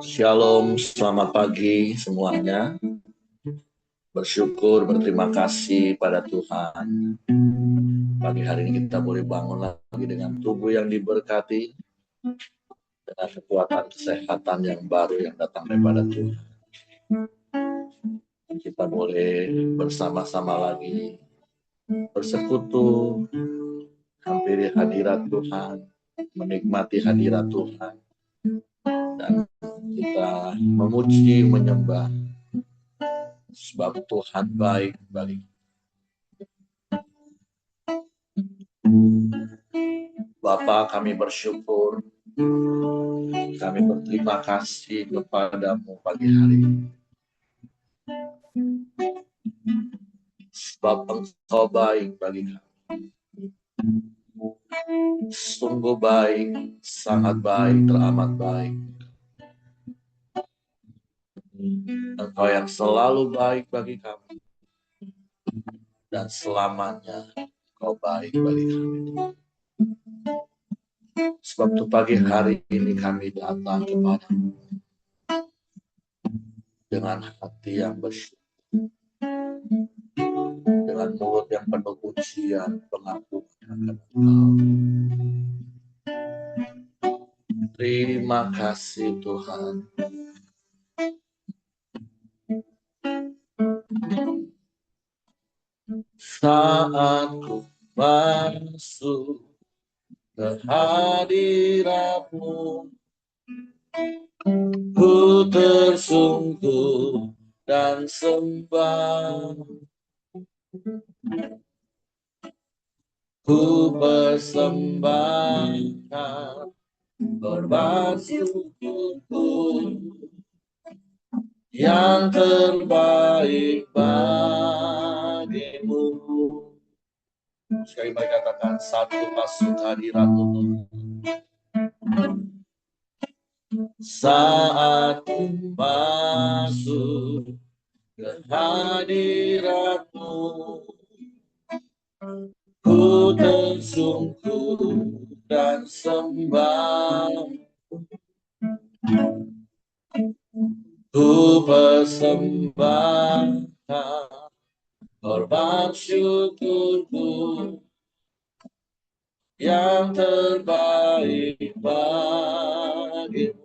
Shalom, selamat pagi semuanya. Bersyukur, berterima kasih pada Tuhan. Pagi hari ini kita boleh bangun lagi dengan tubuh yang diberkati, dengan kekuatan kesehatan yang baru yang datang daripada Tuhan. Kita boleh bersama-sama lagi bersekutu, hampiri hadirat Tuhan, menikmati hadirat Tuhan, dan kita memuji, menyembah, sebab Tuhan baik bagi Bapa. Kami bersyukur, kami berterima kasih kepadamu pagi hari ini, sebab Engkau baik bagi kami. Sungguh baik, sangat baik, teramat baik. Engkau yang selalu baik bagi kami, dan selamanya Engkau baik bagi kami. Sebab itu pagi hari ini kami datang kepadamu dengan hati yang bersyukur, dengan mulut yang penuh pujian, pengakuan akan Engkau. Terima kasih Tuhan. Saat ku masuk ke hadirat-Mu, ku tersungkur dan sembah. Ku persembahkan korban syukurku yang terbaik bagimu. Sekali lagi katakan, satu masuk hadirat-Mu. Saat ku masuk ke hadirat-Mu, ku tersungkur dan sembah. Ku persembahkan korban syukurku yang terbaik bagimu.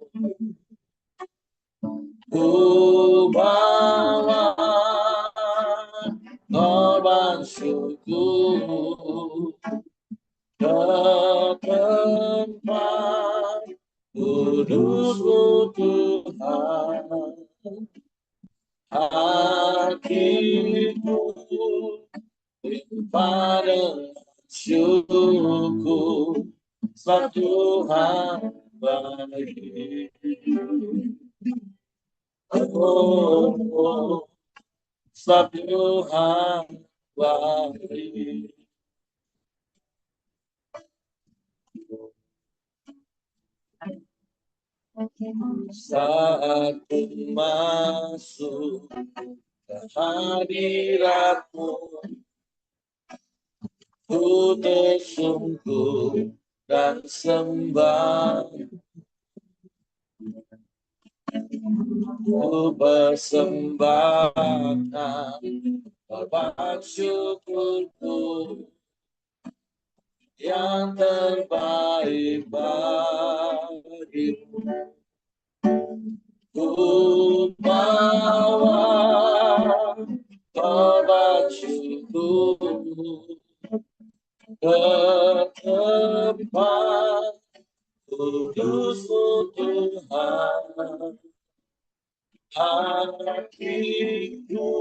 Ku bawa korban syukur ke tempat kudus-Mu Tuhan. Hatiku limpah dengan syukur, sebab Tuhan baik. Oh, sebab Tuhan baik. Saat ku masuk ke hadirat-Mu, ku tersungkur dan sembah. Ku persembahkan korban syukurku yang terbaik bagimu. Ku bawa korban syukur ke tempat kudus-Mu Tuhan. Hatiku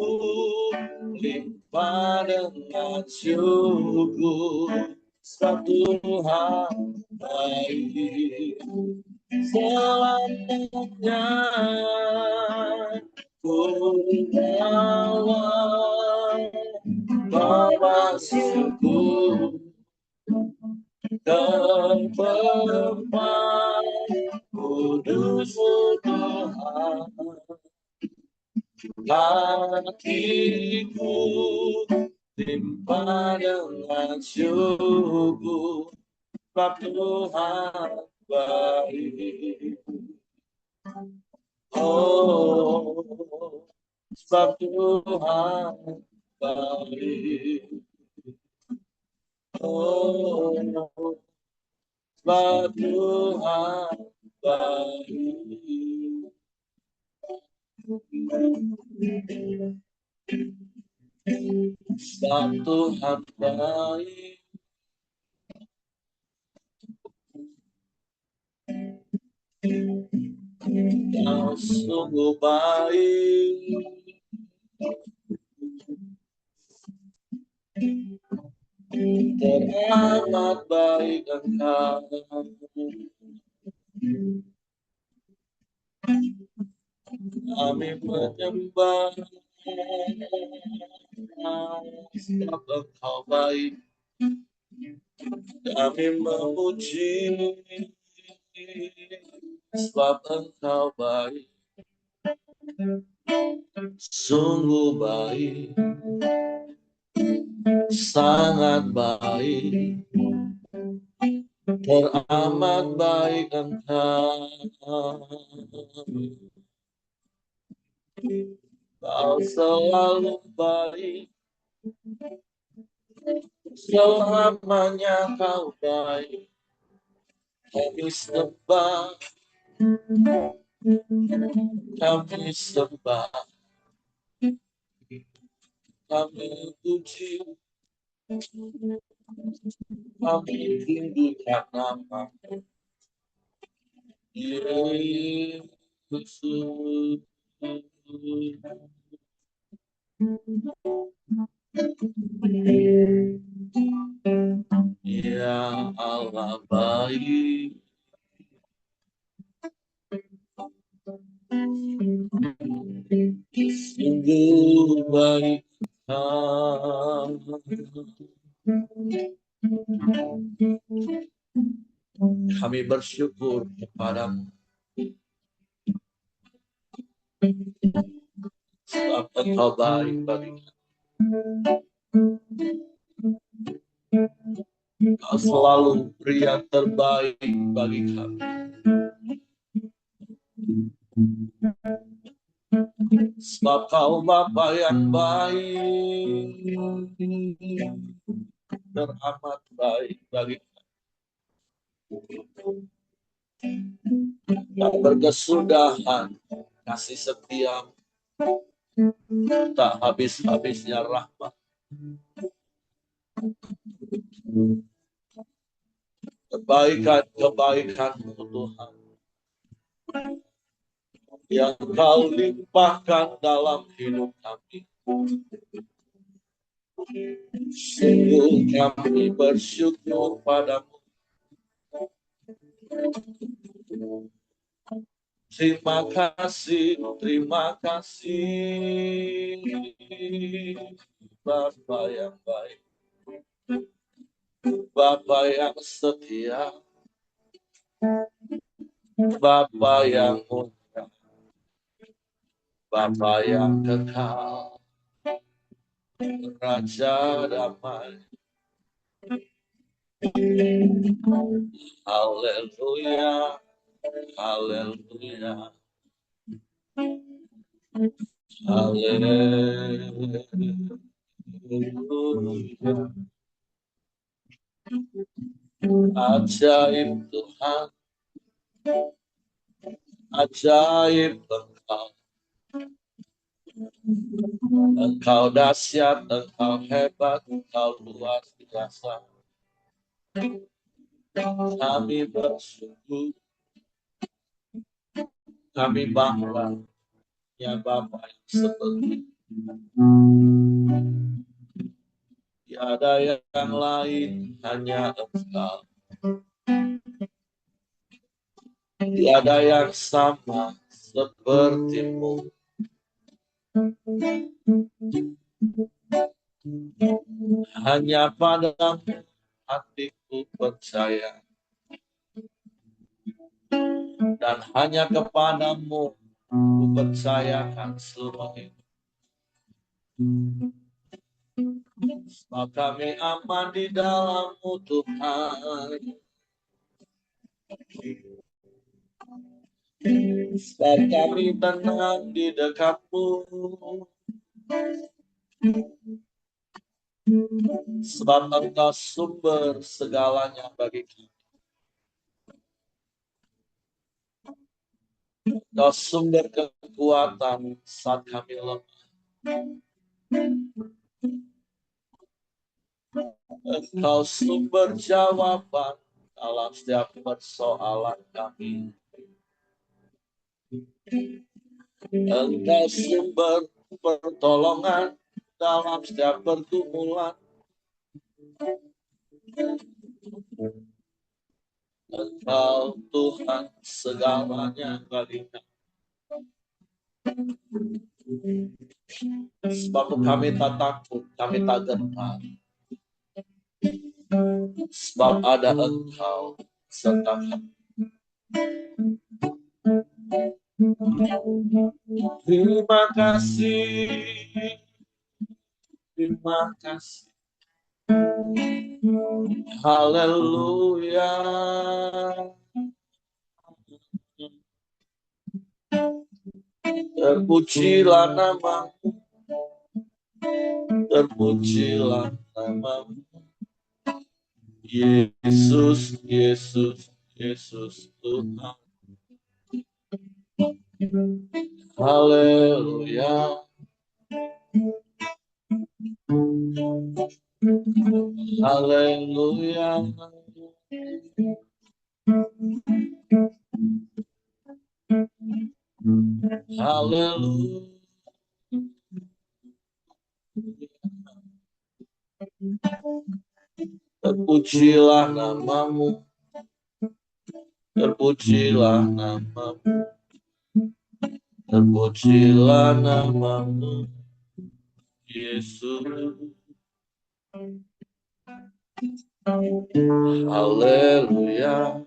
limpah dengan syukur, sebab Tuhan baik. Selamanya ku bawa korban syukur ke tempat kudus-Mu Tuhan. Hatiku limpah dengan syukur, sebab Tuhan baik. Oh, sebab Tuhan baik. Oh, sebab Tuhan baik. Sebab Tuhan baik. Kau sungguh baik. Teramat baik Engkau. Kami menyembah sebab Engkau baik. Kami memuji sebab Engkau baik. Sungguh baik, sangat baik, teramat baik Engkau. Kau selalu baik, selamanya Kau baik. Kami sembah, kami sembah, kami puji, kami tinggikan nama Yesus. Ya Allah baik, sungguh baik. Kami bersyukur kepadamu sebab Engkau baik bagi kami. Kau selalu beri yang terbaik bagi kami. Sebab Kau Bapa yang baik, teramat baik bagi kami. Dan berkesudahan kasih setia, tak habis-habisnya rahmat. Kebaikan-kebaikan-Mu Tuhan yang Kau limpahkan dalam hidup kami. Sungguh kami bersyukur padamu. Terima kasih, terima kasih, Bapa yang baik, Bapa yang setia, Bapa yang mulia, Bapa yang kekal, Raja damai. Haleluya, haleluya, haleluya. Ajaib Tuhan, ajaib Engkau. Engkau dahsyat, Engkau hebat, Engkau luar biasa. Kami bersyukur, kami bangga, ya Bapa yang seperti. Tiada yang lain, hanya Engkau. Tiada yang sama seperti-Mu. Hanya padamu hatiku percaya, dan hanya kepadamu ku percayakan seluruh hidup. Sebab kami aman di dalam-Mu Tuhan. Sebab kami tenang di dekat-Mu. Sebab Engkau sumber segalanya bagi kami. Engkau sumber kekuatan saat kami lemah. Engkau sumber jawaban dalam setiap persoalan kami. Engkau sumber pertolongan dalam setiap pergumulan. Engkau Tuhan segalanya bagi kami. Sebab kami tak takut, kami tak gentar. Sebab ada Engkau serta kami. Terima kasih. Terima kasih. Haleluya. Terpujilah nama-Mu. Terpujilah nama-Mu. Yesus, Yesus, Yesus Tuhan. Haleluya. Haleluya. Haleluya. Terpujilah nama-Mu. Terpujilah nama-Mu. Terpujilah nama-Mu. Yesus. Haleluya.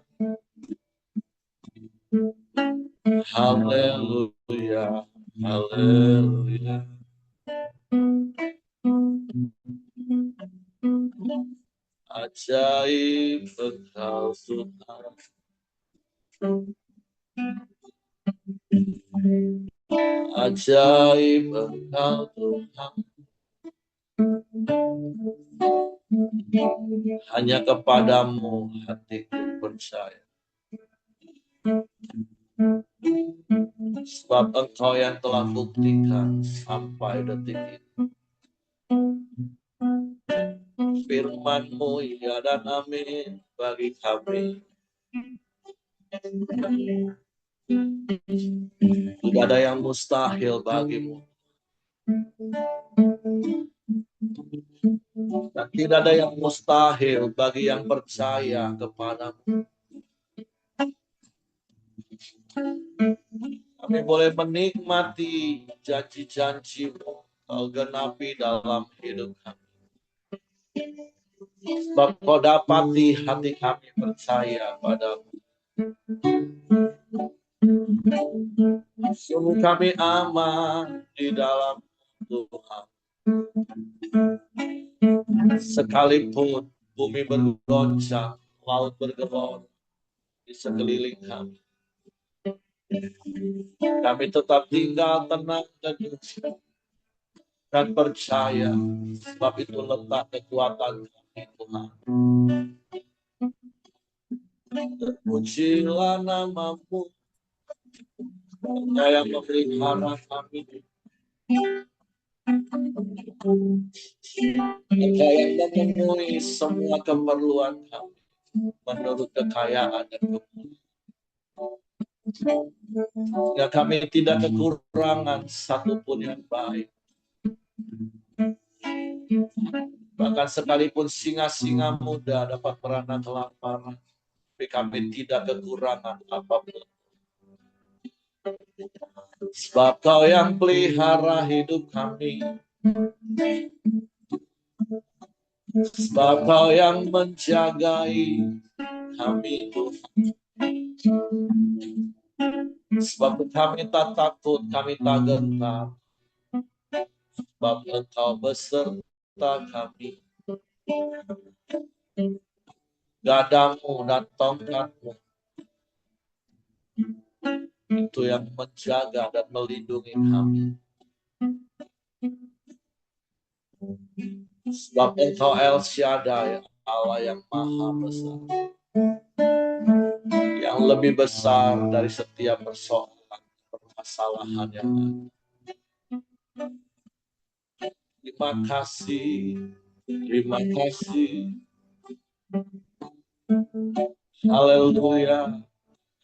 Haleluya. Haleluya. Ajaib Engkau Tuhan. Ajaib Engkau Tuhan. Hanya kepadamu hatiku percaya. Sebab Engkau yang telah buktikan sampai detik ini. Firman-Mu ya dan amin bagi kami. Tidak ada yang mustahil bagimu. Dan tidak ada yang mustahil bagi yang percaya kepadamu. Kami boleh menikmati janji-janji-Mu Kau genapi dalam hidup kami. Sebab Kau dapati hati kami percaya padamu. Sungguh kami aman di dalam Tuhan. Sekalipun bumi bergoncang, laut bergelora di sekeliling kami. Kami tetap tinggal tenang dan percaya. Sebab itu letak kekuatan kami Tuhan. Terpujilah nama-Mu. Engkau yang memelihara kami. Engkau yang memenuhi semua keperluan kami menurut kekayaan dan kemuliaan. Ya, kami tidak kekurangan satupun yang baik. Bahkan sekalipun singa-singa muda dapat merana kelaparan, tapi kami tidak kekurangan apapun. Sebab Kau yang pelihara hidup kami. Sebab Kau yang menjagai kami Tuhan. Sebab kami tak takut, kami tak gentar. Sebab Engkau beserta kami. Gadamu dan tongkat-Mu itu yang menjaga dan melindungi kami. Sebab Engkau El Shaddai, Allah yang maha besar, yang lebih besar dari setiap persoalan, permasalahan yang ada. Terima kasih, terima kasih. Haleluya,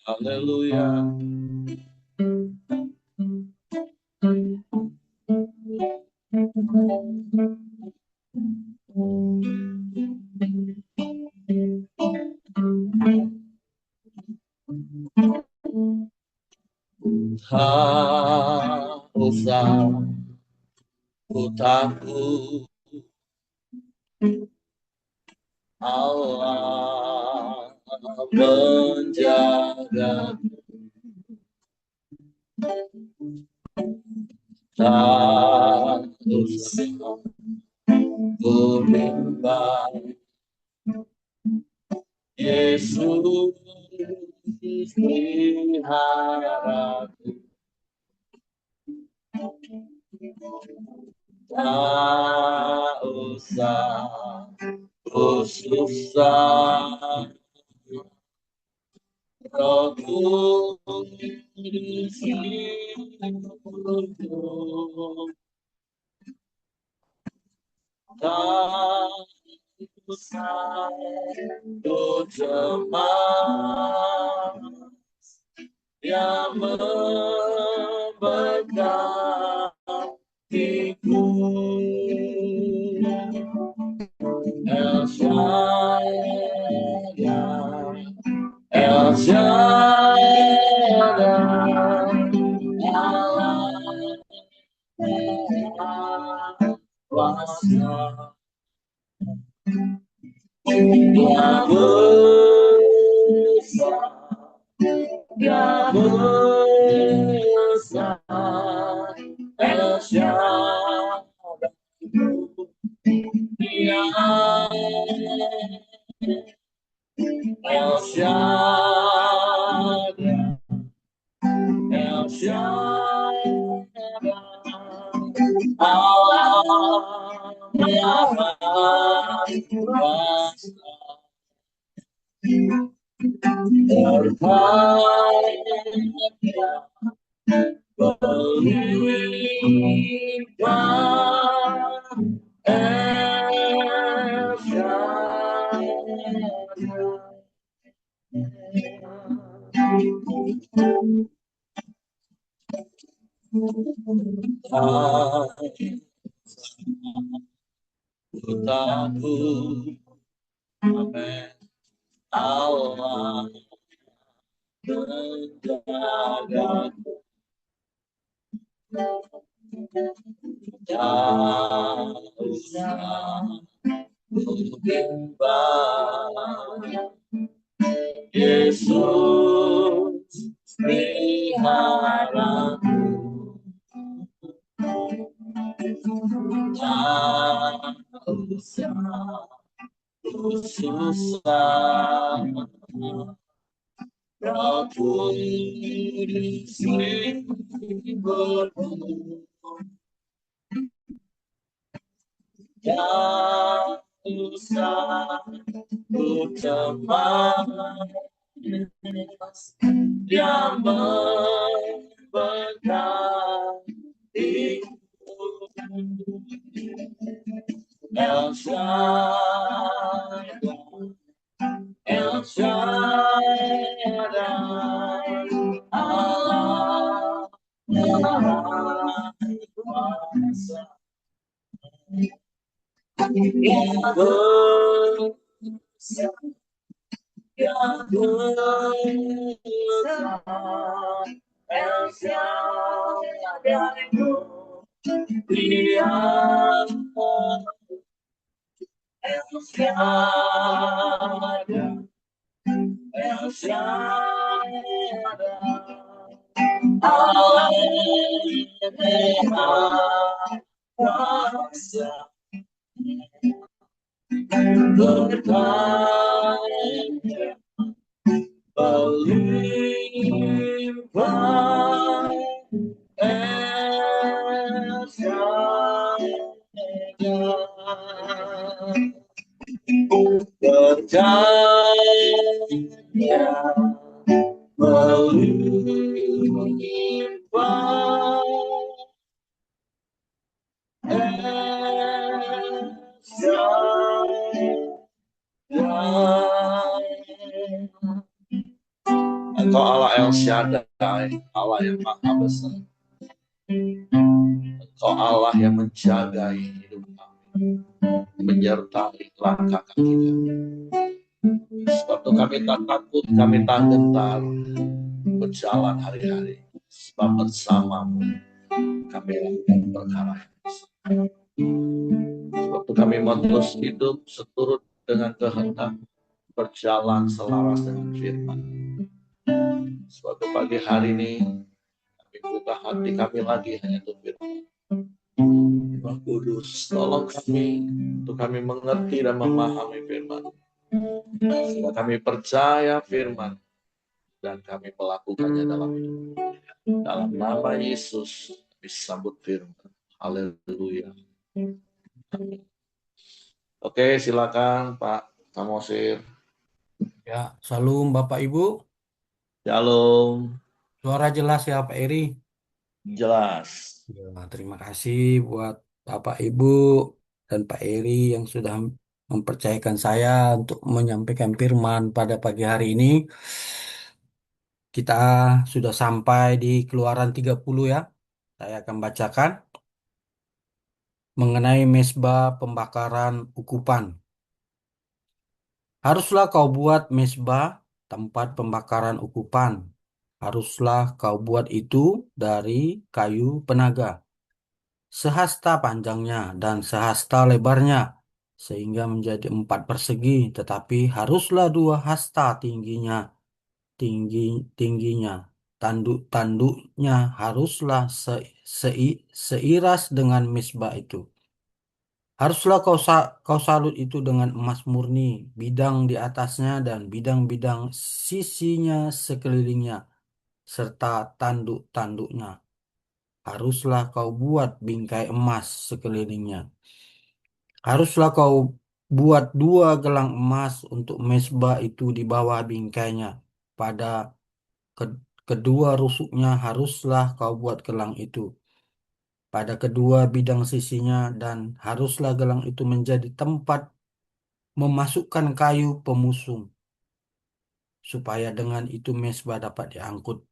haleluya. Tak usah ku takut, Allah menjagaku. Tak usah ku bimbang, Yesus peliharaku. Tak usah ku susah, Roh Kudus hidupku. Tak usah ku cemas, yang memberkatiku. El Shaddai, El Shaddai, Allah kuasa, Dia besar, Dia besar, El Shaddai, Dia El Shaddai, El Shaddai, Allah Maha Kuasa, berkaya berlimpah, El Shaddai. Amin. Allah menjagaku. Tak usah ku bimbang, Yesus peliharaku. Tak usah ku susah, Roh Kudus hidupku. Tak usah ku cemas, yang memberkatiku. El Shaddai, El Shaddai, Allah Maha Kuasa, yang besar, yang besar, El Shaddai, Dia El Shaddai, El Shaddai, Allah Maha Kuasa, berkaya berlimpah, melimpah Engkau Allah El Shaddai, Allah yang maha besar. Engkau Allah yang menjagai hidup kami, menyertai langkah kaki kami. Sebab itu kami tak takut, kami tak gentar berjalan hari-hari. Sebab bersamamu kami lakukan perkara yang besar. Sebab itu kami mau terus hidup seturut dengan kehendak, berjalan selaras dengan firman. Sebab itu pagi hari ini kami buka hati kami lagi hanya untuk firman. Roh Kudus, tolong kami untuk kami mengerti dan memahami firman. Sehingga kami percaya firman dan kami melakukannya dalam hidup. Dalam nama Yesus, kami sambut firman. Haleluya. Oke, silakan Pak Samosir. Ya, salam Bapak Ibu. Shalom. Suara jelas ya Pak Eri. Jelas. Ya, terima kasih buat Bapak Ibu dan Pak Eri yang sudah mempercayakan saya untuk menyampaikan firman pada pagi hari ini. Kita sudah sampai di Keluaran 30 ya. Saya akan bacakan mengenai mezbah pembakaran ukupan. Haruslah kau buat mezbah tempat pembakaran ukupan. Haruslah kau buat itu dari kayu penaga, sehasta panjangnya dan sehasta lebarnya, sehingga menjadi 4 persegi, tetapi haruslah 2 hasta tingginya, tinggi tingginya. Tanduk-tanduknya haruslah seiras dengan misbah itu. Haruslah kau salut itu dengan emas murni, bidang di atasnya dan bidang-bidang sisinya sekelilingnya, serta tanduk-tanduknya. Haruslah kau buat bingkai emas sekelilingnya. Haruslah kau buat 2 gelang emas untuk mezbah itu di bawah bingkainya. Pada kedua rusuknya haruslah kau buat gelang itu. Pada kedua bidang sisinya, dan haruslah gelang itu menjadi tempat memasukkan kayu pemusung, supaya dengan itu mezbah dapat diangkut.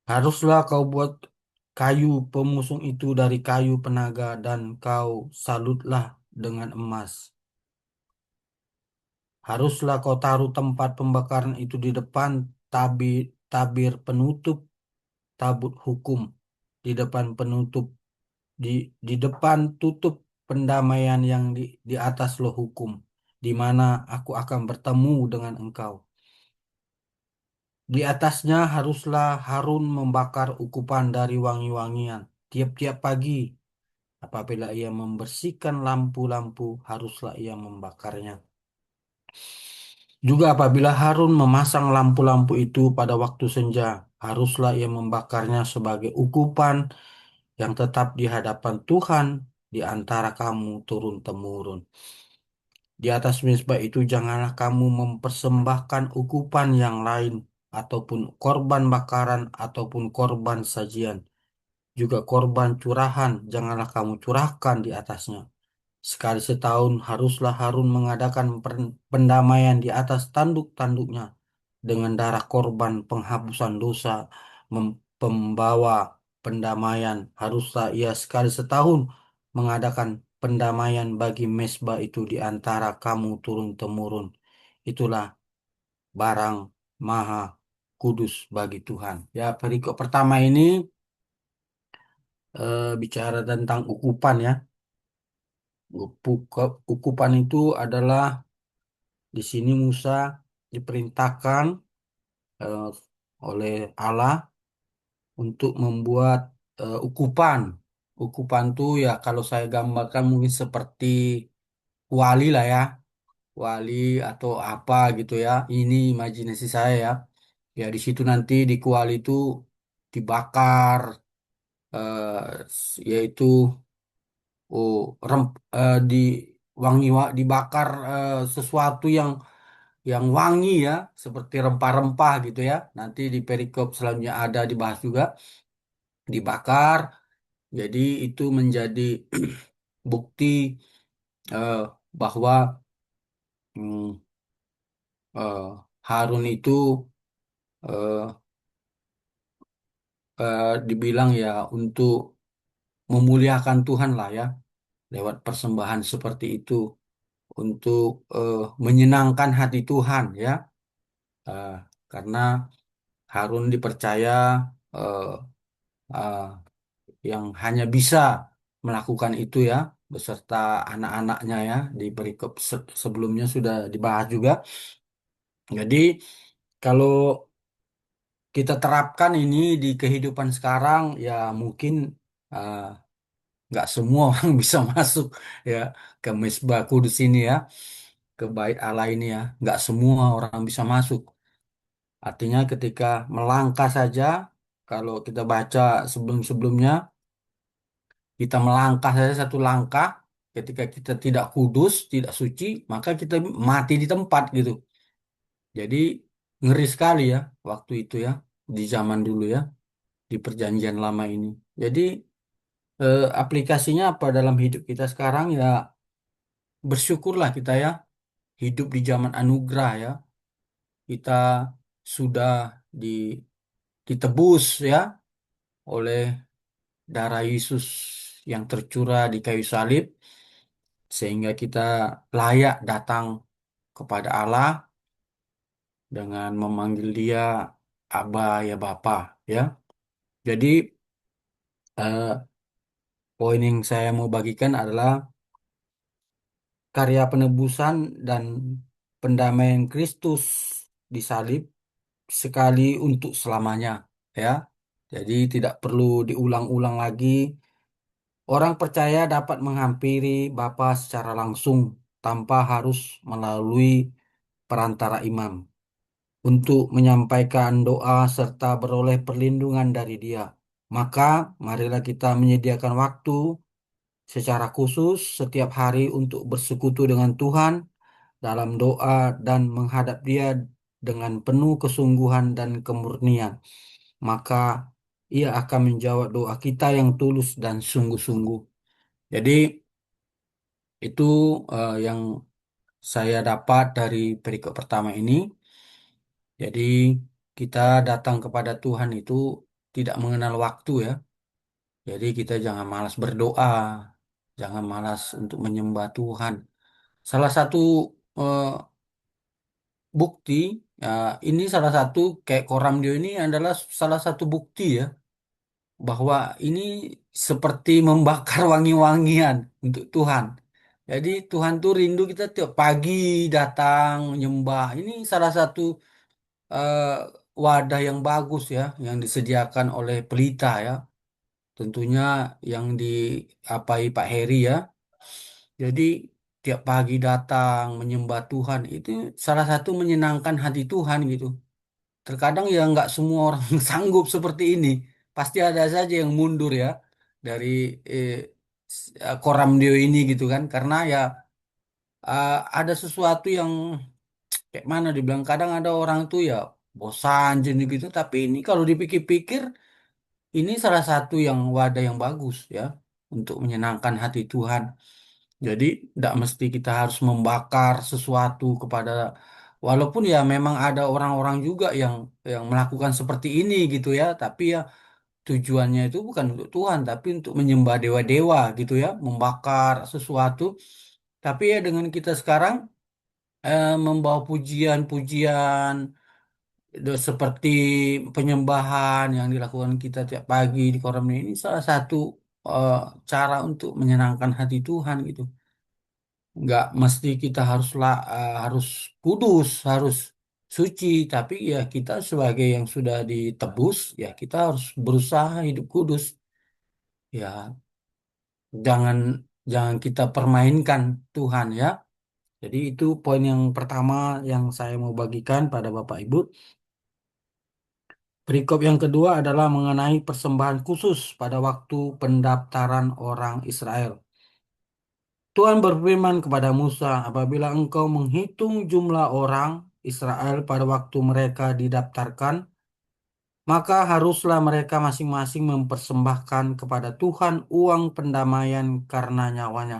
Haruslah kau buat kayu pemusung itu dari kayu penaga, dan kau salutlah dengan emas. Haruslah kau taruh tempat pembakaran itu di depan tabir, tabir penutup tabut hukum, di depan penutup di di depan tutup pendamaian yang di atas loh hukum, di mana aku akan bertemu dengan engkau. Di atasnya haruslah Harun membakar ukupan dari wangi-wangian tiap-tiap pagi. Apabila ia membersihkan lampu-lampu, haruslah ia membakarnya. Juga apabila Harun memasang lampu-lampu itu pada waktu senja, haruslah ia membakarnya sebagai ukupan yang tetap di hadapan Tuhan di antara kamu turun-temurun. Di atas mezbah itu janganlah kamu mempersembahkan ukupan yang lain, ataupun korban bakaran, ataupun korban sajian. Juga korban curahan janganlah kamu curahkan di atasnya. Sekali setahun haruslah Harun mengadakan pendamaian di atas tanduk-tanduknya dengan darah korban penghapusan dosa. Pembawa pendamaian haruslah ia sekali setahun mengadakan pendamaian bagi mezbah itu di antara kamu turun-temurun. Itulah barang maha kudus bagi Tuhan. Ya, perikop pertama ini bicara tentang ukupan ya. Ukupan itu adalah di sini Musa diperintahkan eh, oleh Allah untuk membuat ukupan. Ukupan tuh ya kalau saya gambarkan mungkin seperti kuali lah ya, kuali atau apa gitu ya. Ini imajinasi saya ya. Ya di situ nanti di kuali itu dibakar, yaitu oh di dibakar sesuatu yang yang wangi ya, seperti rempah-rempah gitu ya. Nanti di perikop selanjutnya ada dibahas juga, dibakar. Jadi itu menjadi bukti bahwa hmm, eh, Harun itu eh, dibilang ya untuk memuliakan Tuhan lah ya, lewat persembahan seperti itu untuk menyenangkan hati Tuhan ya. Eh, karena Harun dipercaya eh, eh, yang hanya bisa melakukan itu ya, beserta anak-anaknya ya, di perikop sebelumnya sudah dibahas juga. Jadi kalau kita terapkan ini di kehidupan sekarang ya mungkin eh, nggak semua orang bisa masuk ya ke Mezbah Kudus ini ya, ke Bait Allah ini ya, nggak semua orang bisa masuk. Artinya ketika melangkah saja, kalau kita baca sebelum-sebelumnya, kita melangkah saja satu langkah, ketika kita tidak kudus, tidak suci, maka kita mati di tempat gitu. Jadi ngeri sekali ya waktu itu ya, di zaman dulu ya, di perjanjian lama ini. Jadi aplikasinya apa dalam hidup kita sekarang ya, bersyukurlah kita ya, hidup di zaman anugerah ya. Kita sudah di, ditebus ya oleh darah Yesus yang tercurah di kayu salib, sehingga kita layak datang kepada Allah dengan memanggil Dia Aba ya Bapa ya. Jadi eh, poin yang saya mau bagikan adalah karya penebusan dan pendamaian Kristus di salib sekali untuk selamanya ya. Jadi tidak perlu diulang-ulang lagi. Orang percaya dapat menghampiri Bapa secara langsung tanpa harus melalui perantara imam untuk menyampaikan doa serta beroleh perlindungan dari Dia. Maka marilah kita menyediakan waktu secara khusus setiap hari untuk bersekutu dengan Tuhan dalam doa dan menghadap Dia dengan penuh kesungguhan dan kemurnian. Maka Ia akan menjawab doa kita yang tulus dan sungguh-sungguh. Jadi itu yang saya dapat dari perikop pertama ini. Jadi kita datang kepada Tuhan itu tidak mengenal waktu ya. Jadi kita jangan malas berdoa, jangan malas untuk menyembah Tuhan. Salah satu eh, bukti, ya, ini salah satu kayak Koramdio ini adalah salah satu bukti ya bahwa ini seperti membakar wangi-wangian untuk Tuhan. Jadi Tuhan tuh rindu kita tiap pagi datang menyembah. Ini salah satu eh, wadah yang bagus ya, yang disediakan oleh pelita ya. Tentunya yang diapai Pak Heri ya. Jadi tiap pagi datang menyembah Tuhan itu salah satu menyenangkan hati Tuhan gitu. Terkadang ya nggak semua orang sanggup seperti ini. Pasti ada saja yang mundur ya dari eh, Koramdio ini gitu kan. Karena ya ada sesuatu yang kayak mana dibilang kadang ada orang tuh ya bosan jenuh gitu. Tapi ini kalau dipikir-pikir ini salah satu yang wadah yang bagus ya untuk menyenangkan hati Tuhan. Jadi tidak mesti kita harus membakar sesuatu kepada, walaupun ya memang ada orang-orang juga yang melakukan seperti ini gitu ya, tapi ya tujuannya itu bukan untuk Tuhan tapi untuk menyembah dewa-dewa gitu ya, membakar sesuatu. Tapi ya dengan kita sekarang membawa pujian-pujian seperti penyembahan yang dilakukan kita tiap pagi di kolam ini salah satu eh, cara untuk menyenangkan hati Tuhan gitu. Nggak mesti kita harus kudus, harus suci, tapi ya kita sebagai yang sudah ditebus, ya kita harus berusaha hidup kudus. Ya, jangan jangan kita permainkan Tuhan ya. Jadi itu poin yang pertama yang saya mau bagikan pada Bapak Ibu. Perikop yang kedua adalah mengenai persembahan khusus pada waktu pendaftaran orang Israel. Tuhan berfirman kepada Musa, apabila engkau menghitung jumlah orang Israel pada waktu mereka didaftarkan, maka haruslah mereka masing-masing mempersembahkan kepada Tuhan uang pendamaian karena nyawanya.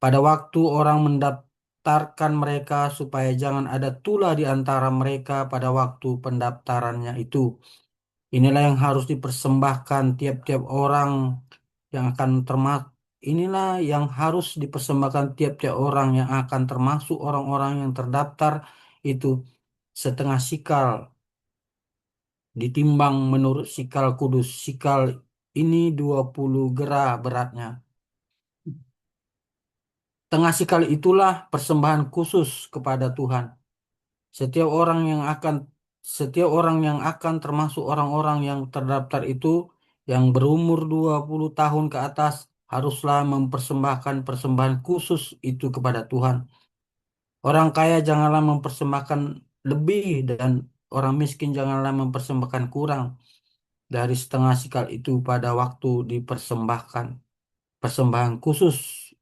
Pada waktu orang mendaftarkan mereka supaya jangan ada tulah di antara mereka pada waktu pendaftarannya itu. Inilah yang harus dipersembahkan tiap-tiap orang yang akan termasuk. Inilah yang harus dipersembahkan tiap-tiap orang yang akan termasuk orang-orang yang terdaftar itu setengah sikal ditimbang menurut sikal kudus. Sikal ini 20 gera beratnya. Tengah sikal itulah persembahan khusus kepada Tuhan. Setiap orang yang akan setiap orang yang akan termasuk orang-orang yang terdaftar itu yang berumur 20 tahun ke atas haruslah mempersembahkan persembahan khusus itu kepada Tuhan. Orang kaya janganlah mempersembahkan lebih dan orang miskin janganlah mempersembahkan kurang dari setengah sikal itu pada waktu dipersembahkan. Persembahan khusus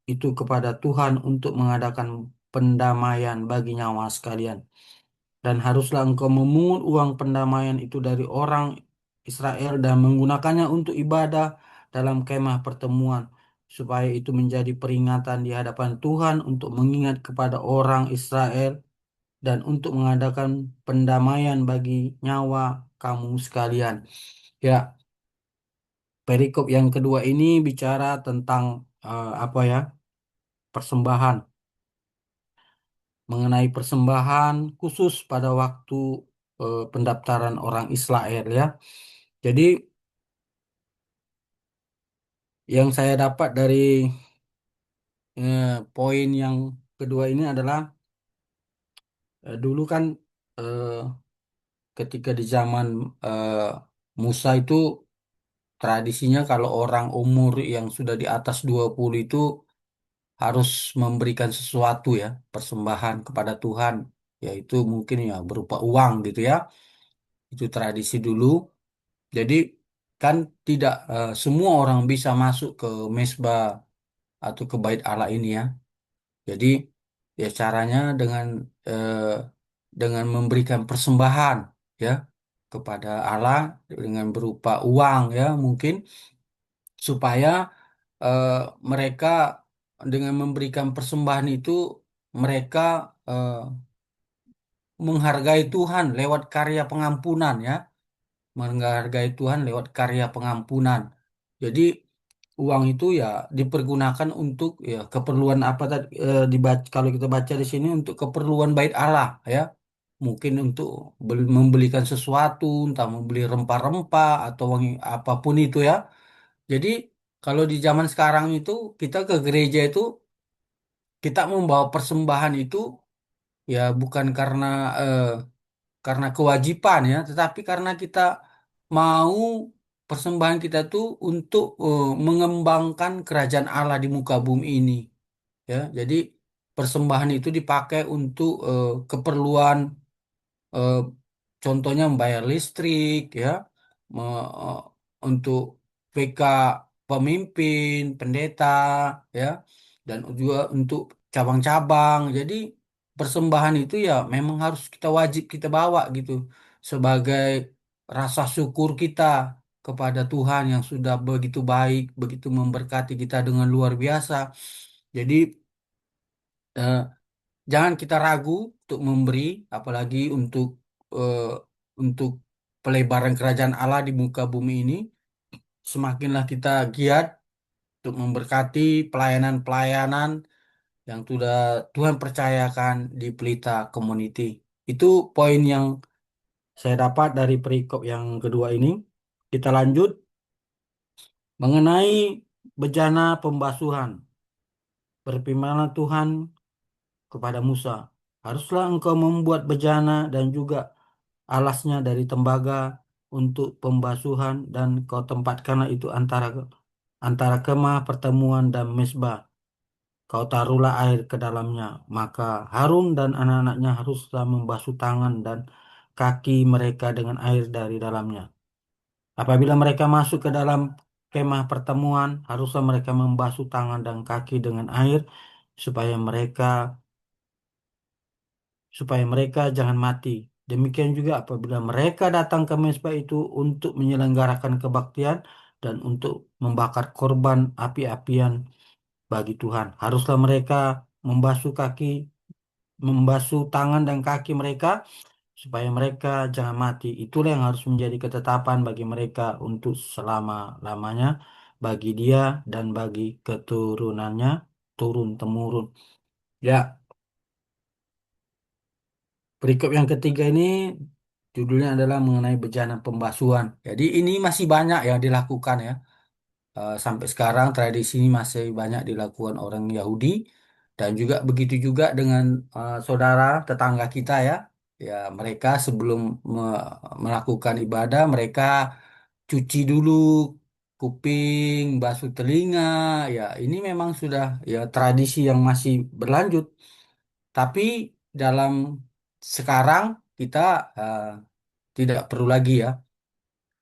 itu kepada Tuhan untuk mengadakan pendamaian bagi nyawa sekalian. Dan haruslah engkau memungut uang pendamaian itu dari orang Israel dan menggunakannya untuk ibadah dalam kemah pertemuan, supaya itu menjadi peringatan di hadapan Tuhan untuk mengingat kepada orang Israel dan untuk mengadakan pendamaian bagi nyawa kamu sekalian. Ya, perikop yang kedua ini bicara tentang apa ya? Persembahan, mengenai persembahan khusus pada waktu pendaftaran orang Israel ya. Jadi yang saya dapat dari poin yang kedua ini adalah dulu kan eh, ketika di zaman eh, Musa itu tradisinya kalau orang umur yang sudah di atas 20 itu harus memberikan sesuatu ya, persembahan kepada Tuhan, yaitu mungkin ya berupa uang gitu ya. Itu tradisi dulu. Jadi kan tidak semua orang bisa masuk ke mezbah atau ke bait Allah ini ya. Jadi ya caranya eh, dengan memberikan persembahan ya kepada Allah dengan berupa uang ya mungkin supaya eh, mereka dengan memberikan persembahan itu mereka eh, menghargai Tuhan lewat karya pengampunan ya, menghargai Tuhan lewat karya pengampunan. Jadi uang itu ya dipergunakan untuk ya keperluan apa tadi dibaca, kalau kita baca di sini untuk keperluan bait Allah ya. Mungkin untuk membelikan sesuatu, entah membeli rempah-rempah atau apapun itu ya. Jadi kalau di zaman sekarang itu kita ke gereja itu kita membawa persembahan itu ya bukan karena kewajiban ya, tetapi karena kita mau persembahan kita tuh untuk mengembangkan kerajaan Allah di muka bumi ini ya. Jadi persembahan itu dipakai untuk keperluan eh, contohnya membayar listrik ya, me- untuk PK pemimpin, pendeta ya, dan juga untuk cabang-cabang. Jadi persembahan itu ya memang harus kita wajib kita bawa gitu sebagai rasa syukur kita kepada Tuhan yang sudah begitu baik, begitu memberkati kita dengan luar biasa. Jadi eh, jangan kita ragu untuk memberi, apalagi eh, untuk pelebaran kerajaan Allah di muka bumi ini. Semakinlah kita giat untuk memberkati pelayanan-pelayanan yang sudah Tuhan percayakan di Pelita Community. Itu poin yang saya dapat dari perikop yang kedua ini. Kita lanjut mengenai bejana pembasuhan. Berfirmanlah Tuhan kepada Musa, haruslah engkau membuat bejana dan juga alasnya dari tembaga untuk pembasuhan dan kau tempatkanlah itu antara kemah pertemuan dan mezbah. Kau taruhlah air ke dalamnya, maka Harun dan anak-anaknya haruslah membasuh tangan dan kaki mereka dengan air dari dalamnya. Apabila mereka masuk ke dalam kemah pertemuan, haruslah mereka membasuh tangan dan kaki dengan air supaya mereka supaya mereka jangan mati. Demikian juga apabila mereka datang ke mezbah itu untuk menyelenggarakan kebaktian dan untuk membakar korban api-apian bagi Tuhan. Haruslah mereka membasuh kaki, membasuh tangan dan kaki mereka supaya mereka jangan mati. Itulah yang harus menjadi ketetapan bagi mereka untuk selama-lamanya, bagi dia dan bagi keturunannya turun temurun. Ya, berikut yang ketiga ini judulnya adalah mengenai bejana pembasuhan. Jadi ini masih banyak yang dilakukan ya. Sampai sekarang tradisi ini masih banyak dilakukan orang Yahudi dan juga begitu juga dengan saudara tetangga kita ya. Ya, mereka sebelum melakukan ibadah mereka cuci dulu kuping, basuh telinga. Ya, ini memang sudah ya tradisi yang masih berlanjut. Tapi dalam sekarang kita eh, tidak perlu lagi ya.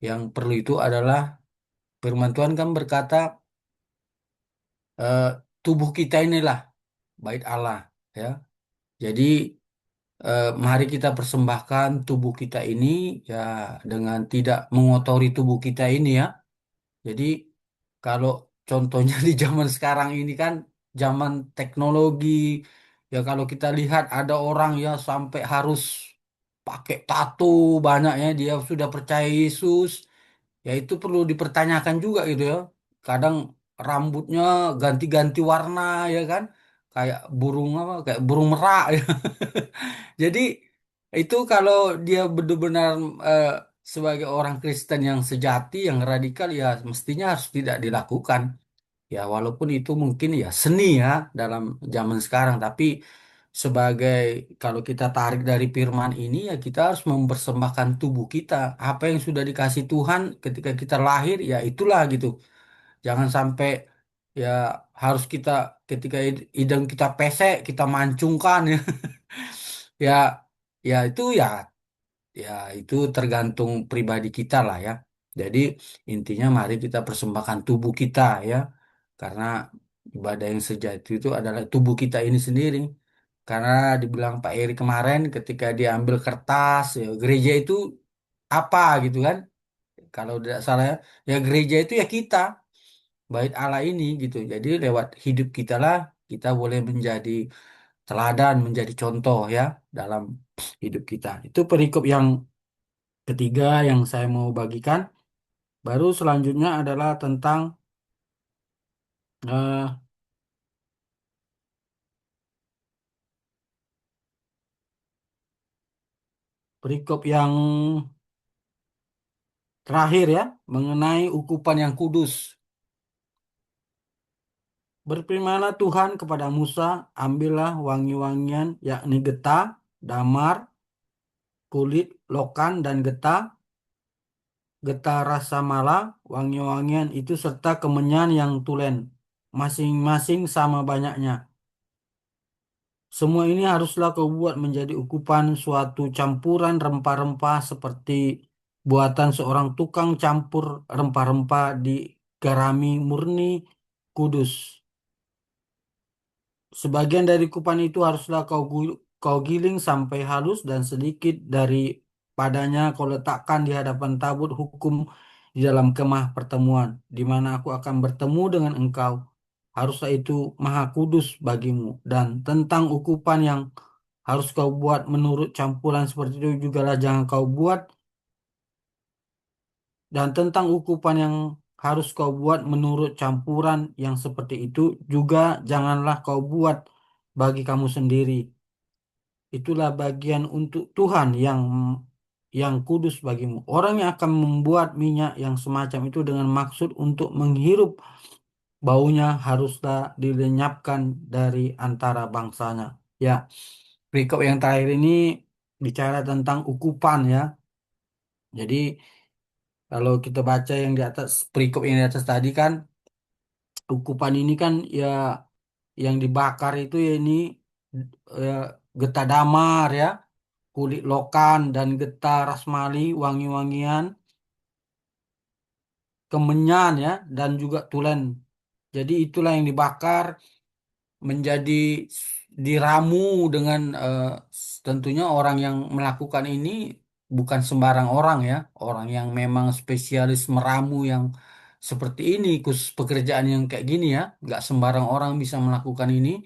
Yang perlu itu adalah firman Tuhan kan berkata eh, tubuh kita inilah bait Allah ya. Jadi mari kita persembahkan tubuh kita ini ya dengan tidak mengotori tubuh kita ini ya. Jadi kalau contohnya di zaman sekarang ini kan zaman teknologi ya kalau kita lihat ada orang ya sampai harus pakai tato banyaknya dia sudah percaya Yesus ya itu perlu dipertanyakan juga gitu ya. Kadang rambutnya ganti-ganti warna ya kan kayak burung apa kayak burung merak ya. Jadi itu kalau dia benar-benar eh, sebagai orang Kristen yang sejati, yang radikal ya mestinya harus tidak dilakukan. Ya walaupun itu mungkin ya seni ya dalam zaman sekarang, tapi sebagai kalau kita tarik dari firman ini ya kita harus mempersembahkan tubuh kita. Apa yang sudah dikasih Tuhan ketika kita lahir ya itulah gitu. Jangan sampai ya harus kita ketika hidung kita pesek kita mancungkan ya. Ya ya itu ya ya itu tergantung pribadi kita lah ya. Jadi intinya mari kita persembahkan tubuh kita ya. Karena ibadah yang sejati itu adalah tubuh kita ini sendiri. Karena dibilang Pak Eri kemarin ketika dia ambil kertas ya, gereja itu apa gitu kan. Kalau tidak salah ya, ya gereja itu ya kita, bait Allah ini gitu. Jadi lewat hidup kita lah kita boleh menjadi teladan, menjadi contoh ya dalam hidup kita. Itu perikop yang ketiga yang saya mau bagikan. Baru selanjutnya adalah tentang eh, perikop yang terakhir ya, mengenai ukupan yang kudus. Berfirmanlah Tuhan kepada Musa, ambillah wangi-wangian, yakni getah, damar, kulit, lokan, dan getah, getah rasa mala, wangi-wangian itu serta kemenyan yang tulen, masing-masing sama banyaknya. Semua ini haruslah kau buat menjadi ukupan suatu campuran rempah-rempah seperti buatan seorang tukang campur rempah-rempah di garami murni kudus. Sebagian dari kupan itu haruslah kau giling sampai halus dan sedikit daripadanya kau letakkan di hadapan tabut hukum di dalam kemah pertemuan, di mana aku akan bertemu dengan engkau. Haruslah itu maha kudus bagimu. Dan tentang ukupan yang harus kau buat menurut campuran seperti itu jugalah jangan kau buat. Dan tentang ukupan yang harus kau buat menurut campuran yang seperti itu juga janganlah kau buat bagi kamu sendiri. Itulah bagian untuk Tuhan yang kudus bagimu. Orang yang akan membuat minyak yang semacam itu dengan maksud untuk menghirup baunya haruslah dilenyapkan dari antara bangsanya. Ya, berikut yang terakhir ini bicara tentang ukupan ya. Jadi kalau kita baca yang di atas, perikop yang di atas tadi kan, ukupan ini kan ya yang dibakar itu ya ini eh, getah damar ya, kulit lokan dan getah rasmali, wangi-wangian, kemenyan ya, dan juga tulen. Jadi itulah yang dibakar menjadi diramu dengan tentunya orang yang melakukan ini bukan sembarang orang ya, orang yang memang spesialis meramu yang seperti ini, khusus pekerjaan yang kayak gini ya, nggak sembarang orang bisa melakukan ini.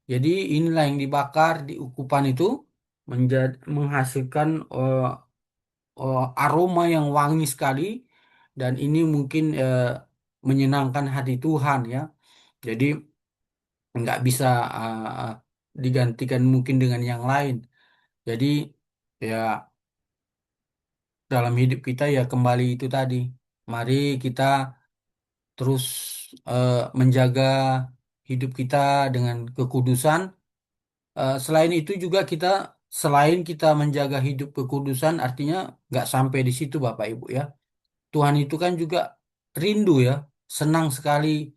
Jadi inilah yang dibakar di ukupan itu menjadi menghasilkan aroma yang wangi sekali, dan ini mungkin menyenangkan hati Tuhan ya. Jadi nggak bisa digantikan mungkin dengan yang lain. Jadi ya dalam hidup kita ya kembali itu tadi. Mari kita terus menjaga hidup kita dengan kekudusan. Selain itu juga kita, selain kita menjaga hidup kekudusan, artinya nggak sampai di situ Bapak Ibu ya. Tuhan itu kan juga rindu ya, senang sekali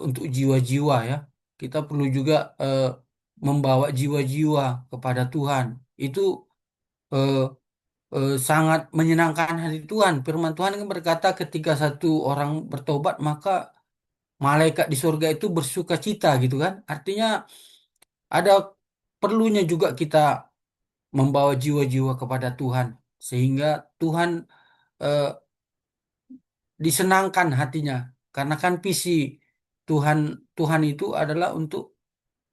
untuk jiwa-jiwa ya. Kita perlu juga membawa jiwa-jiwa kepada Tuhan. Itu eh, sangat menyenangkan hati Tuhan. Firman Tuhan kan berkata ketika satu orang bertobat maka malaikat di surga itu bersuka cita gitu kan. Artinya ada perlunya juga kita membawa jiwa-jiwa kepada Tuhan sehingga Tuhan eh, disenangkan hatinya. Karena kan visi Tuhan Tuhan itu adalah untuk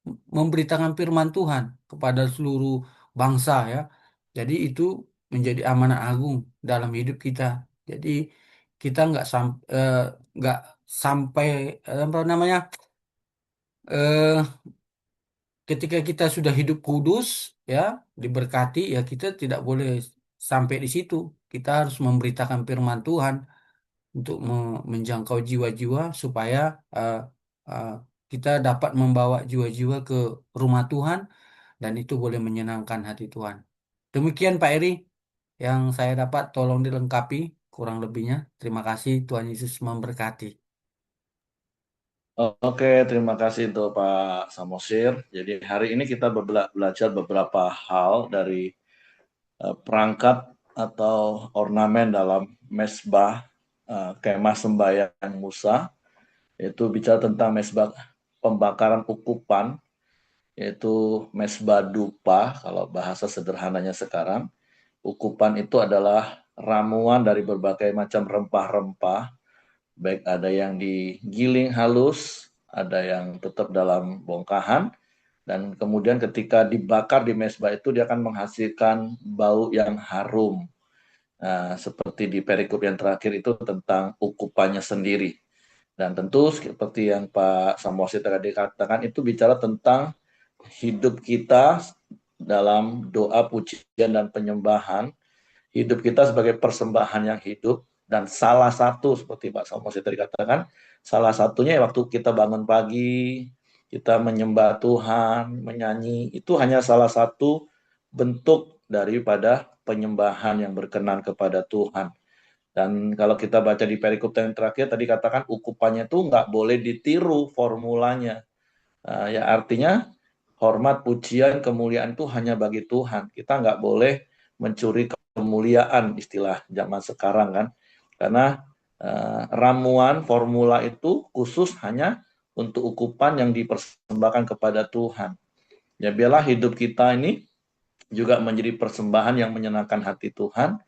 memberitakan firman Tuhan kepada seluruh bangsa ya. Jadi itu menjadi amanah agung dalam hidup kita. Jadi kita nggak sampai apa namanya eh, ketika kita sudah hidup kudus ya, diberkati ya, kita tidak boleh sampai di situ. Kita harus memberitakan firman Tuhan untuk menjangkau jiwa-jiwa supaya eh, eh, kita dapat membawa jiwa-jiwa ke rumah Tuhan, dan itu boleh menyenangkan hati Tuhan. Demikian Pak Eri yang saya dapat, tolong dilengkapi kurang lebihnya. Terima kasih, Tuhan Yesus memberkati. Oke, terima kasih untuk Pak Samosir. Jadi hari ini kita belajar beberapa hal dari perangkat atau ornamen dalam mesbah kemah sembahyang Musa, yaitu bicara tentang mesbah pembakaran ukupan, yaitu mesbah dupa kalau bahasa sederhananya sekarang. Ukupan itu adalah ramuan dari berbagai macam rempah-rempah, baik ada yang digiling halus, ada yang tetap dalam bongkahan, dan kemudian ketika dibakar di mesbah itu dia akan menghasilkan bau yang harum. Nah, seperti di perikop yang terakhir itu tentang ukupannya sendiri. Dan tentu seperti yang Pak Samuel tadi katakan itu bicara tentang hidup kita dalam doa pujian dan penyembahan, hidup kita sebagai persembahan yang hidup, dan salah satu seperti Pak Samuel tadi katakan, salah satunya waktu kita bangun pagi, kita menyembah Tuhan, menyanyi, itu hanya salah satu bentuk daripada penyembahan yang berkenan kepada Tuhan. Dan kalau kita baca di perikop yang terakhir tadi katakan ukupannya itu nggak boleh ditiru formulanya. Ya artinya hormat, pujian, kemuliaan itu hanya bagi Tuhan. Kita nggak boleh mencuri kemuliaan istilah zaman sekarang kan. Karena ramuan formula itu khusus hanya untuk ukupan yang dipersembahkan kepada Tuhan. Ya biarlah hidup kita ini juga menjadi persembahan yang menyenangkan hati Tuhan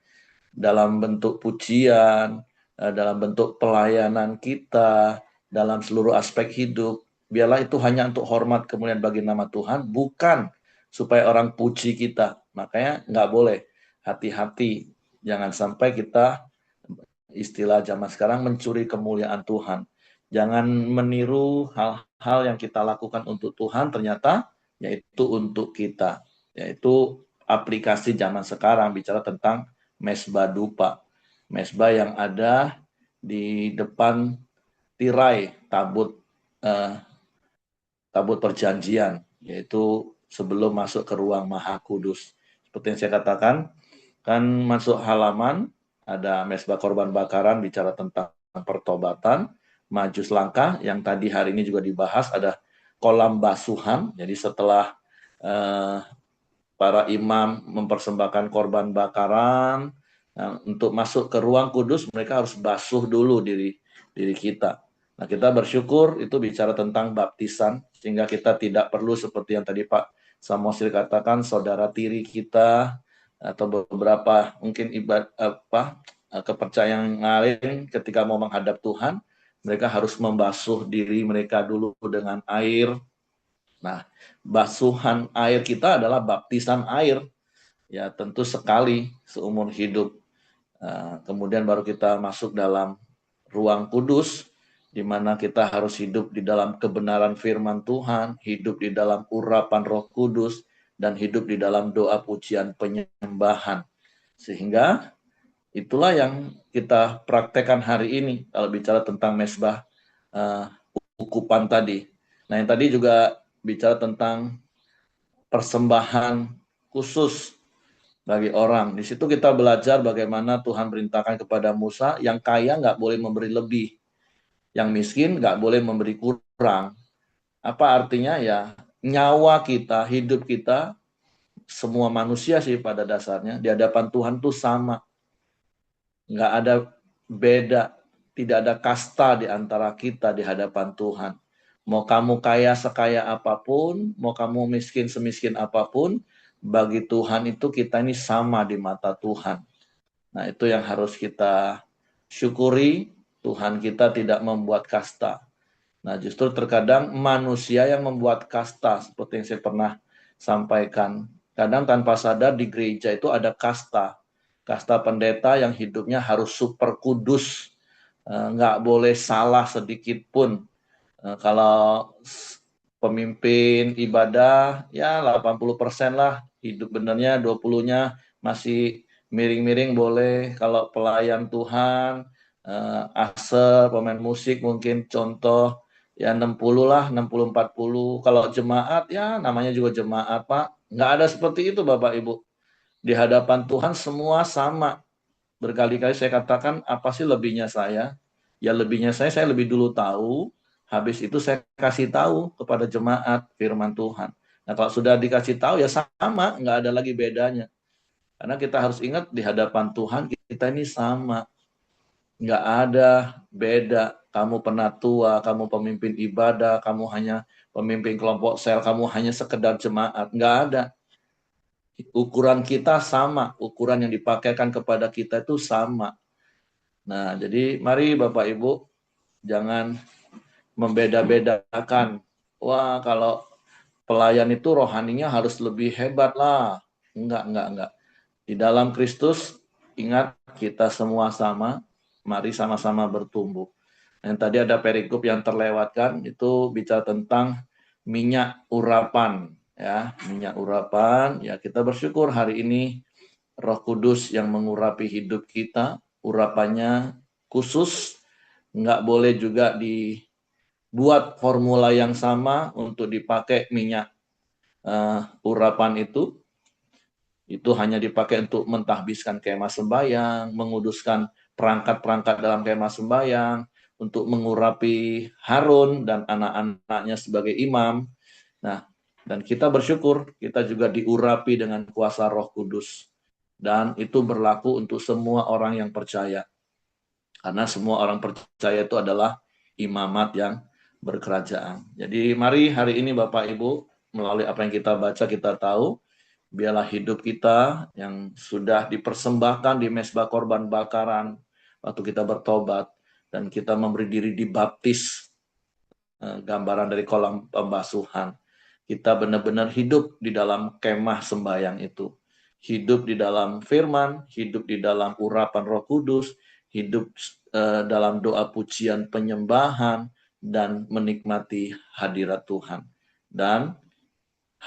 dalam bentuk pujian, dalam bentuk pelayanan kita, dalam seluruh aspek hidup. Biarlah itu hanya untuk hormat kemuliaan bagi nama Tuhan, bukan supaya orang puji kita. Makanya nggak boleh, hati-hati. Jangan sampai kita, istilah zaman sekarang, mencuri kemuliaan Tuhan. Jangan meniru hal-hal yang kita lakukan untuk Tuhan, ternyata yaitu untuk kita. Yaitu aplikasi zaman sekarang, bicara tentang mesbah dupa. Mesbah yang ada di depan tirai eh, tabut perjanjian, yaitu sebelum masuk ke ruang maha kudus. Seperti yang saya katakan, kan masuk halaman, ada mesbah korban bakaran, bicara tentang pertobatan, maju selangkah, yang tadi hari ini juga dibahas, ada kolam basuhan, jadi setelah eh, para imam mempersembahkan korban bakaran, nah, untuk masuk ke ruang kudus mereka harus basuh dulu diri kita. Nah, kita bersyukur itu bicara tentang baptisan, sehingga kita tidak perlu seperti yang tadi Pak Samosir katakan saudara tiri kita atau beberapa mungkin kepercayaan lain ketika mau menghadap Tuhan, mereka harus membasuh diri mereka dulu dengan air. Nah, basuhan air kita adalah baptisan air, ya tentu sekali seumur hidup. Kemudian baru kita masuk dalam ruang kudus, di mana kita harus hidup di dalam kebenaran firman Tuhan, hidup di dalam urapan Roh Kudus, dan hidup di dalam doa pujian penyembahan. Sehingga itulah yang kita praktekkan hari ini kalau bicara tentang mesbah ukupan tadi. Nah, yang tadi juga bicara tentang persembahan khusus bagi orang. Di situ kita belajar bagaimana Tuhan perintahkan kepada Musa, yang kaya nggak boleh memberi lebih, yang miskin nggak boleh memberi kurang. Apa artinya? Ya, nyawa kita, hidup kita, semua manusia sih pada dasarnya, di hadapan Tuhan tuh sama. Nggak ada beda, tidak ada kasta di antara kita di hadapan Tuhan. Mau kamu kaya sekaya apapun, mau kamu miskin semiskin apapun, bagi Tuhan itu kita ini sama di mata Tuhan. Nah, itu yang harus kita syukuri, Tuhan kita tidak membuat kasta. Nah, justru terkadang manusia yang membuat kasta, seperti yang saya pernah sampaikan. Kadang tanpa sadar di gereja itu ada kasta. Kasta pendeta yang hidupnya harus super kudus, nggak boleh salah sedikit pun. Kalau pemimpin ibadah, ya 80% lah, hidup benernya 20-nya masih miring-miring boleh. Kalau pelayan Tuhan, aser, pemain musik mungkin contoh, ya 60 lah, 60-40. Kalau jemaat, ya namanya juga jemaat, Pak. Nggak ada seperti itu, Bapak Ibu. Di hadapan Tuhan semua sama. Berkali-kali saya katakan, apa sih lebihnya saya? Ya lebihnya saya lebih dulu tahu, habis itu saya kasih tahu kepada jemaat firman Tuhan. Nah kalau sudah dikasih tahu ya sama, nggak ada lagi bedanya. Karena kita harus ingat di hadapan Tuhan kita ini sama. Nggak ada beda. Kamu penatua, kamu pemimpin ibadah, kamu hanya pemimpin kelompok sel, kamu hanya sekedar jemaat. Nggak ada. Ukuran kita sama, ukuran yang dipakaikan kepada kita itu sama. Nah, jadi mari Bapak Ibu, jangan membeda-bedakan. Wah, kalau pelayan itu rohaninya harus lebih hebat lah. Enggak. Di dalam Kristus, ingat kita semua sama, mari sama-sama bertumbuh. Yang tadi ada perikop yang terlewatkan, itu bicara tentang minyak urapan. Ya, minyak urapan, ya kita bersyukur hari ini Roh Kudus yang mengurapi hidup kita, urapannya khusus, nggak boleh juga dibuat formula yang sama untuk dipakai minyak urapan itu hanya dipakai untuk mentahbiskan kemah sembahyang, menguduskan perangkat-perangkat dalam kemah sembahyang, untuk mengurapi Harun dan anak-anaknya sebagai imam. Nah, dan kita bersyukur kita juga diurapi dengan kuasa Roh Kudus. Dan itu berlaku untuk semua orang yang percaya. Karena semua orang percaya itu adalah imamat yang berkerajaan. Jadi mari hari ini Bapak Ibu, melalui apa yang kita baca, kita tahu, biarlah hidup kita yang sudah dipersembahkan di mezbah korban bakaran, waktu kita bertobat, dan kita memberi diri dibaptis, gambaran dari kolam pembasuhan. Kita benar-benar hidup di dalam kemah sembahyang itu. Hidup di dalam firman, hidup di dalam urapan Roh Kudus, hidup dalam doa pujian penyembahan, dan menikmati hadirat Tuhan. Dan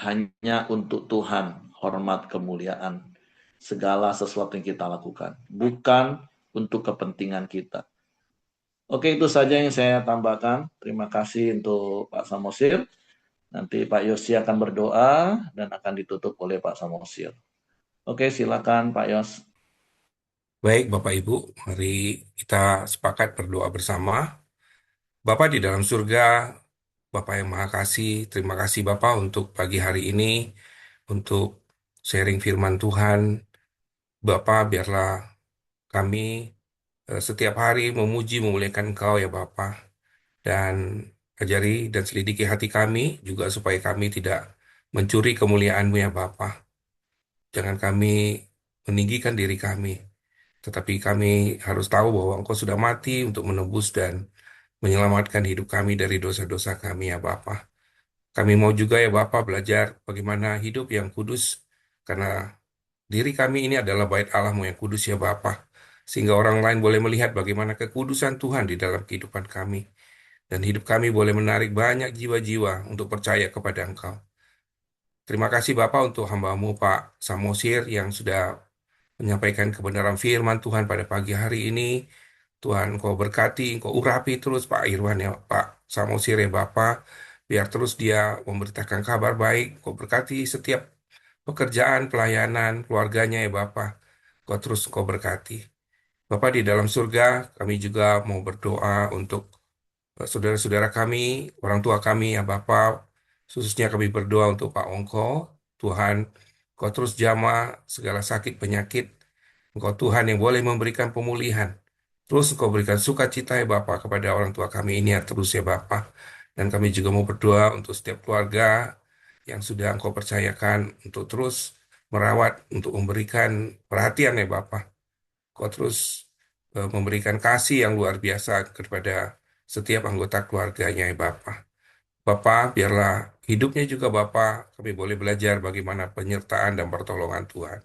hanya untuk Tuhan hormat kemuliaan segala sesuatu yang kita lakukan, bukan untuk kepentingan kita. Oke, itu saja yang saya tambahkan. Terima kasih untuk Pak Samosir. Nanti Pak Yosi akan berdoa dan akan ditutup oleh Pak Samosir. Oke, silakan Pak Yos. Baik, Bapak Ibu, mari kita sepakat berdoa bersama. Bapa di dalam surga, Bapak yang Maha Kasih, terima kasih Bapak untuk pagi hari ini, untuk sharing firman Tuhan. Bapak, biarlah kami setiap hari memuji, memuliakan Engkau ya Bapak. Dan ajari dan selidiki hati kami juga supaya kami tidak mencuri kemuliaan-Mu ya Bapa. Jangan kami meninggikan diri kami, tetapi kami harus tahu bahwa Engkau sudah mati untuk menebus dan menyelamatkan hidup kami dari dosa-dosa kami ya Bapa. Kami mau juga ya Bapa belajar bagaimana hidup yang kudus, karena diri kami ini adalah bait Allah-Mu yang kudus ya Bapa. Sehingga orang lain boleh melihat bagaimana kekudusan Tuhan di dalam kehidupan kami. Dan hidup kami boleh menarik banyak jiwa-jiwa untuk percaya kepada Engkau. Terima kasih Bapak untuk hamba-Mu Pak Samosir yang sudah menyampaikan kebenaran firman Tuhan pada pagi hari ini. Tuhan, Engkau berkati, Engkau urapi terus Pak Irwan ya, Pak Samosir ya Bapak. Biar terus dia memberitakan kabar baik. Engkau berkati setiap pekerjaan, pelayanan, keluarganya ya Bapak. Engkau berkati. Bapak di dalam surga, kami juga mau berdoa untuk saudara-saudara kami, orang tua kami ya Bapak. Khususnya kami berdoa untuk Pak Ongko. Tuhan, Kau terus jamah segala sakit penyakit. Engkau Tuhan yang boleh memberikan pemulihan. Terus Engkau berikan sukacita ya Bapa kepada orang tua kami ini ya terus ya Bapa. Dan kami juga mau berdoa untuk setiap keluarga yang sudah Engkau percayakan untuk terus merawat, untuk memberikan perhatian ya Bapa. Kau terus memberikan kasih yang luar biasa kepada setiap anggota keluarganya ya Bapa. Bapa, biarlah hidupnya juga Bapa, kami boleh belajar bagaimana penyertaan dan pertolongan Tuhan.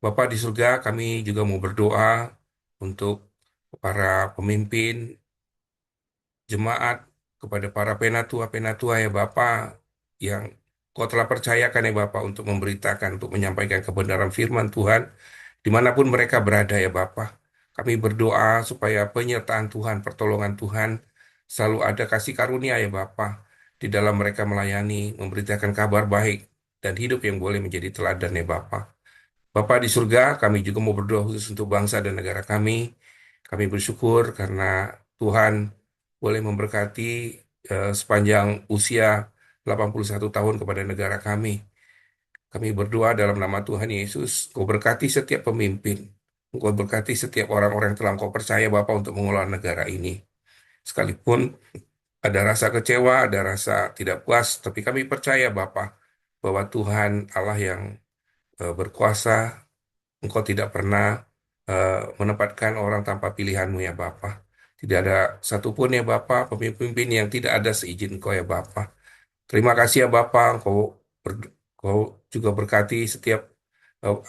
Bapa di surga, kami juga mau berdoa untuk para pemimpin, jemaat, kepada para penatua-penatua ya Bapa, yang Kau telah percayakan ya Bapa untuk memberitakan, untuk menyampaikan kebenaran firman Tuhan, dimanapun mereka berada ya Bapa. Kami berdoa supaya penyertaan Tuhan, pertolongan Tuhan, selalu ada kasih karunia ya Bapa, di dalam mereka melayani, memberitakan kabar baik, dan hidup yang boleh menjadi teladan ya Bapa. Bapa di surga, kami juga mau berdoa khusus untuk bangsa dan negara kami. Kami bersyukur karena Tuhan boleh memberkati sepanjang usia 81 tahun kepada negara kami. Kami berdoa dalam nama Tuhan Yesus, Kau berkati setiap pemimpin. Kau berkati setiap orang-orang yang telah Kau percaya Bapa untuk mengelola negara ini. Sekalipun ada rasa kecewa, ada rasa tidak puas, tapi kami percaya Bapa bahwa Tuhan Allah yang berkuasa. Engkau tidak pernah menempatkan orang tanpa pilihanmu ya Bapa. Tidak ada satupun ya Bapa, pemimpin yang tidak ada seizin Engkau ya Bapa. Terima kasih ya Bapa, Engkau juga berkati setiap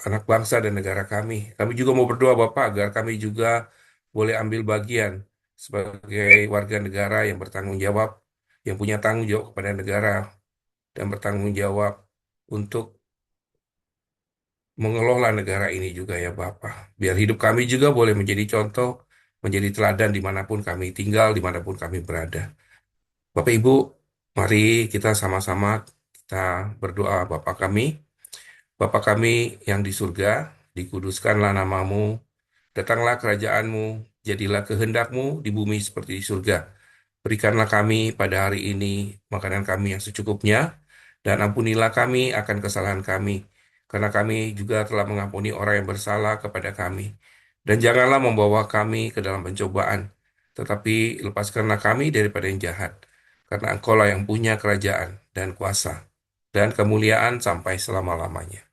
anak bangsa dan negara kami. Kami juga mau berdoa Bapa agar kami juga boleh ambil bagian sebagai warga negara yang bertanggung jawab, yang punya tanggung jawab kepada negara dan bertanggung jawab untuk mengelola negara ini juga ya Bapak. Biar hidup kami juga boleh menjadi contoh, menjadi teladan dimanapun kami tinggal, dimanapun kami berada. Bapak Ibu, mari kita sama-sama kita berdoa Bapa kami yang di surga, dikuduskanlah namamu, datanglah kerajaanmu, jadilah kehendakmu di bumi seperti di surga. Berikanlah kami pada hari ini makanan kami yang secukupnya, dan ampunilah kami akan kesalahan kami, karena kami juga telah mengampuni orang yang bersalah kepada kami. Dan janganlah membawa kami ke dalam pencobaan, tetapi lepaskanlah kami daripada yang jahat, karena Engkaulah yang punya kerajaan dan kuasa dan kemuliaan sampai selama-lamanya.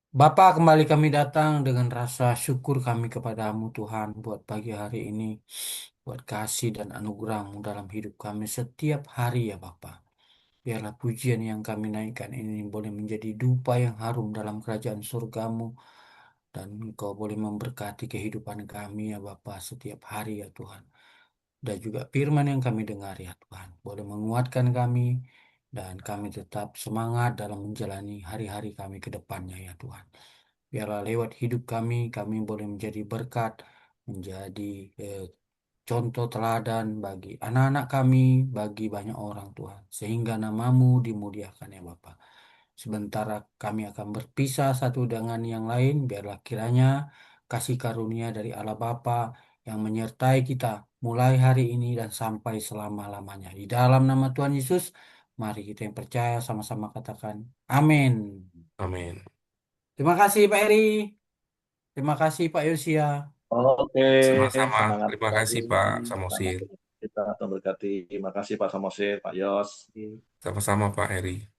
Bapa, kembali kami datang dengan rasa syukur kami kepadamu Tuhan buat pagi hari ini, buat kasih dan anugerahmu dalam hidup kami setiap hari ya Bapa. Biarlah pujian yang kami naikkan ini boleh menjadi dupa yang harum dalam kerajaan surgamu, dan Engkau boleh memberkati kehidupan kami ya Bapa setiap hari ya Tuhan. Dan juga firman yang kami dengar ya Tuhan, boleh menguatkan kami, dan kami tetap semangat dalam menjalani hari-hari kami ke depannya ya Tuhan. Biarlah lewat hidup kami, kami boleh menjadi berkat, menjadi contoh teladan bagi anak-anak kami, bagi banyak orang Tuhan. Sehingga namamu dimuliakan ya Bapa. Sementara kami akan berpisah satu dengan yang lain, biarlah kiranya kasih karunia dari Allah Bapa yang menyertai kita mulai hari ini dan sampai selama-lamanya. Di dalam nama Tuhan Yesus, mari kita yang percaya sama-sama katakan amin. Amin. Terima kasih Pak Eri. Terima kasih Pak Yosia. Oke, Sama-sama. semangat Terima lagi. kasih Pak Semangat. Samosir. kita akan berkati. Terima kasih Pak Samosir, Pak Yos. Sama-sama Pak Heri.